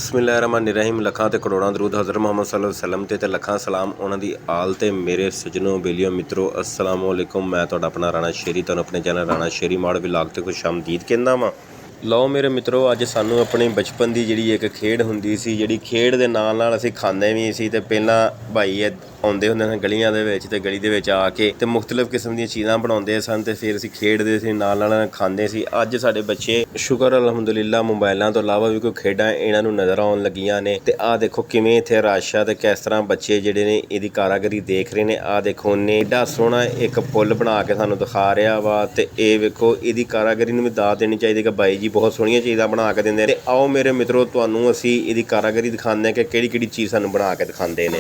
बिस्मिल्लाहिर्रहमानिर्रहीम। लखां ते करोड़ां दरूद हज़रत मुहम्मद सल्लल्लाहु अलैहि वसल्लम ते लखां सलाम उन्हां दी आल ते मेरे सजनों बेलियो मित्रों अस्सलाम वालेकुम। मैं तुहाडा अपना राणा शेरी तुहानूं अपने चैनल राणा शेरी माड़ व्लॉग ते खुश आमदीद कहंदा वां। ਲਓ ਮੇਰੇ ਮਿੱਤਰੋ, ਅੱਜ ਸਾਨੂੰ ਆਪਣੀ ਬਚਪਨ ਦੀ ਜਿਹੜੀ ਇੱਕ ਖੇਡ ਹੁੰਦੀ ਸੀ, ਜਿਹੜੀ ਖੇਡ ਦੇ ਨਾਲ ਨਾਲ ਅਸੀਂ ਖਾਂਦੇ ਵੀ ਸੀ। ਤੇ ਪਹਿਲਾਂ ਭਾਈ ਆਉਂਦੇ ਹੁੰਦੇ ਸਨ ਗਲੀਆਂ ਦੇ ਵਿੱਚ, ਤੇ ਗਲੀ ਦੇ ਵਿੱਚ ਆ ਕੇ ਤੇ ਮੁਖਤਲਿਫ ਕਿਸਮ ਦੀਆਂ ਚੀਜ਼ਾਂ ਬਣਾਉਂਦੇ ਸਨ ਤੇ ਫਿਰ ਅਸੀਂ ਖੇਡਦੇ ਸੀ, ਨਾਲ ਨਾਲ ਖਾਂਦੇ ਸੀ। ਅੱਜ ਸਾਡੇ ਬੱਚੇ ਸ਼ੁਕਰ ਅਲਹਮਦੁਲਿਲਾ ਮੋਬਾਈਲਾਂ ਤੋਂ ਇਲਾਵਾ ਵੀ ਕੋਈ ਖੇਡਾਂ ਇਹਨਾਂ ਨੂੰ ਨਜ਼ਰ ਆਉਣ ਲੱਗੀਆਂ ਨੇ। ਤੇ ਆਹ ਦੇਖੋ ਕਿਵੇਂ ਇੱਥੇ ਰਸ਼ ਆ ਤੇ ਕਿਸ ਤਰ੍ਹਾਂ ਬੱਚੇ ਜਿਹੜੇ ਨੇ ਇਹਦੀ ਕਾਰਾਗਰੀ ਦੇਖ ਰਹੇ ਨੇ। ਆਹ ਦੇਖੋ ਉਹਨੇ ਏਡਾ ਸੋਹਣਾ ਇੱਕ ਪੁੱਲ ਬਣਾ ਕੇ ਸਾਨੂੰ ਦਿਖਾ ਰਿਹਾ ਵਾ, ਤੇ ਇਹ ਵੇਖੋ ਇਹਦੀ ਕਾਰਾਗਰੀ ਨੂੰ ਵੀ ਦਾਤ ਦੇਣੀ ਚਾਹੀਦੀ ਕਿ ਬਾਈ ਜੀ ਬਹੁਤ ਸੋਹਣੀਆਂ ਚੀਜ਼ਾਂ ਬਣਾ ਕੇ ਦਿੰਦੇ ਨੇ। ਤੇ ਆਓ ਮੇਰੇ ਮਿੱਤਰੋ ਤੁਹਾਨੂੰ ਅਸੀਂ ਇਹਦੀ ਕਾਰਾਗਰੀ ਦਿਖਾਉਂਦੇ ਹਾਂ ਕਿ ਕਿਹੜੀ ਕਿਹੜੀ ਚੀਜ਼ ਸਾਨੂੰ ਬਣਾ ਕੇ ਦਿਖਾਉਂਦੇ ਨੇ।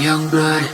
Young blood.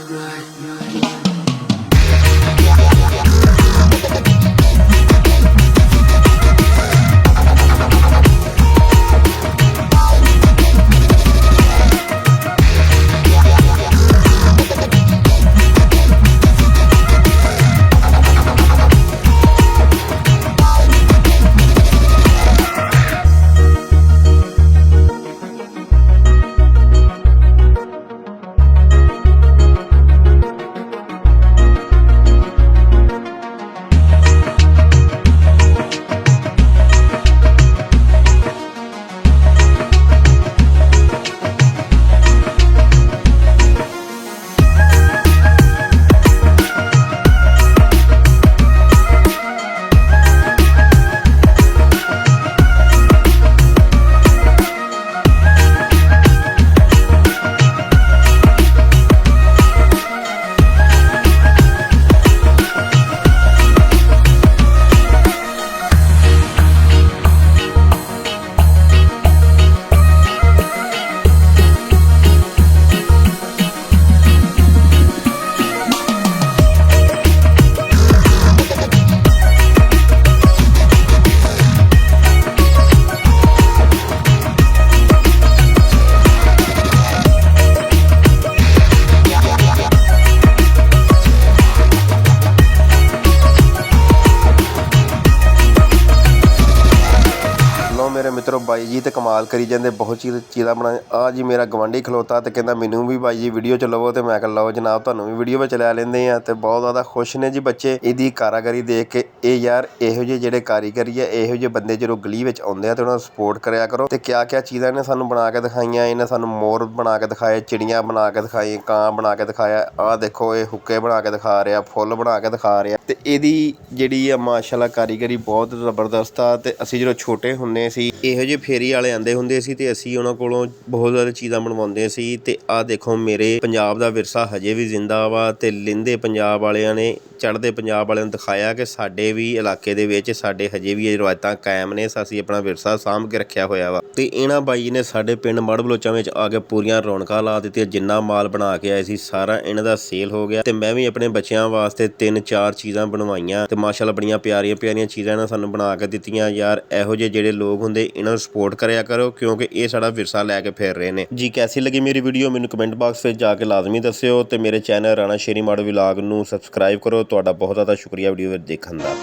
मेरे मित्रों बाई जी तो कमाल करी जाते, बहुत चीज़ां बना। आ जी मेरा गवांढी खलोता तो कहता मैनू भी बाई जी वीडियो च लवो, तो मैं कहा लो जनाब तुहानूं भी वीडियो में लै लैंदे आ। तो बहुत ज़्यादा खुश ने जी बच्चे ਇਹਦੀ ਕਾਰਾਗਰੀ देख के। ये यार ਇਹੋ ਜਿਹੇ ਜਿਹੜੇ ਕਾਰੀਗਰੀ ਹੈ, ਇਹੋ ਜਿਹੇ ਬੰਦੇ ਜਦੋਂ ਗਲੀ ਵਿੱਚ ਆਉਂਦੇ ਆ ਤੇ ਉਹਨਾਂ ਨੂੰ ਸਪੋਰਟ ਕਰਿਆ ਕਰੋ। ਤੇ ਕਿਆ ਕਿਆ ਚੀਜ਼ਾਂ ਇਹਨੇ ਸਾਨੂੰ ਬਣਾ ਕੇ ਦਿਖਾਈਆਂ। ਇਹਨੇ ਸਾਨੂੰ ਮੋਰ ਬਣਾ ਕੇ ਦਿਖਾਏ, ਚਿੜੀਆਂ ਬਣਾ ਕੇ ਦਿਖਾਈ, ਕਾਂ ਬਣਾ ਕੇ ਦਿਖਾਇਆ। ਆਹ ਦੇਖੋ ਇਹ ਹੁੱਕੇ ਬਣਾ ਕੇ ਦਿਖਾ ਰਿਹਾ, ਫੁੱਲ ਬਣਾ ਕੇ ਦਿਖਾ ਰਿਹਾ। ਤੇ ਇਹਦੀ ਜਿਹੜੀ ਆ ਮਾਸ਼ਾਅੱਲਾ ਕਾਰੀਗਰੀ ਬਹੁਤ ਜ਼ਬਰਦਸਤ ਆ। ਤੇ ਅਸੀਂ ਜਦੋਂ ਛੋਟੇ ਹੁੰਦੇ ਸੀ ਇਹੋ ਜਿਹੇ ਫੇਰੀ ਵਾਲੇ ਆਉਂਦੇ ਹੁੰਦੇ ਸੀ ਤੇ ਅਸੀਂ ਉਹਨਾਂ ਕੋਲੋਂ ਬਹੁਤ ਜ਼ਿਆਦਾ ਚੀਜ਼ਾਂ ਬਣਵਾਉਂਦੇ ਸੀ। ਤੇ ਆਹ ਦੇਖੋ ਮੇਰੇ ਪੰਜਾਬ ਦਾ ਵਿਰਸਾ ਹਜੇ ਵੀ ਜ਼ਿੰਦਾ ਵਾ। ਤੇ ਲਿੰਦੇ ਪੰਜਾਬ ਵਾਲਿਆਂ ਨੇ, ਚੜ੍ਹਦੇ ਪੰਜਾਬ ਵਾਲਿਆਂ ਨੂੰ ਦਿਖਾਇਆ ਕਿ ਸਾਡੇ ਵੀ ਇਲਾਕੇ ਦੇ ਵਿੱਚ ਸਾਡੇ ਹਜੇ ਵੀ ਇਹ ਰਵਾਇਤਾਂ ਕਾਇਮ ਨੇ। ਅਸੀਂ ਆਪਣਾ ਵਿਰਸਾ ਸਾਂਭ ਕੇ ਰੱਖਿਆ ਹੋਇਆ ਵਾ। ਤੇ ਇਹਨਾਂ ਬਾਈ ਨੇ ਸਾਡੇ ਪਿੰਡ ਮੜ੍ਹ ਬਲੋਚਾਂ ਵਿੱਚ ਆ ਕੇ ਪੂਰੀਆਂ ਰੌਣਕਾਂ ਲਾ ਦਿੱਤੀਆਂ। ਜਿੰਨਾ ਮਾਲ ਬਣਾ ਕੇ ਆਏ ਸੀ ਸਾਰਾ ਇਹਨਾਂ ਦਾ ਸੇਲ ਹੋ ਗਿਆ। ਤੇ ਮੈਂ ਵੀ ਆਪਣੇ ਬੱਚਿਆਂ ਵਾਸਤੇ 3-4 ਚੀਜ਼ਾਂ ਬਣਵਾਈਆਂ ਤੇ ਮਾਸ਼ਾਅੱਲਾ ਬੜੀਆਂ ਪਿਆਰੀਆਂ ਪਿਆਰੀਆਂ ਚੀਜ਼ਾਂ ਇਹਨਾਂ ਸਾਨੂੰ ਬਣਾ ਕੇ ਦਿੱਤੀਆਂ। ਯਾਰ ਇਹੋ ਜਿਹੇ ਜਿਹੜੇ ਲੋਕ ਹੁੰਦੇ ਇਹਨਾਂ ਨੂੰ ਸਪੋਰਟ ਕਰਿਆ ਕਰੋ, ਕਿਉਂਕਿ ਇਹ ਸਾਡਾ ਵਿਰਸਾ ਲੈ ਕੇ ਫਿਰ ਰਹੇ ਨੇ ਜੀ। ਕੈਸੀ ਲੱਗੀ ਮੇਰੀ ਵੀਡੀਓ ਮੈਨੂੰ ਕਮੈਂਟ ਬਾਕਸ ਵਿੱਚ ਜਾ ਕੇ ਲਾਜ਼ਮੀ ਦੱਸਿਓ। ਤੇ ਮੇਰੇ ਚੈਨਲ ਰਾਣਾ ਸ਼ੇਰੀ ਮਾੜ ਵਲੌਗ ਨੂੰ ਸਬਸਕ੍ਰਾਈਬ ਕਰੋ। ਤੁਹਾਡਾ ਬਹੁਤ ਜ਼ਿਆਦਾ ਸ਼ੁਕਰੀਆ ਵੀਡੀਓ ਦੇਖਣ ਦਾ।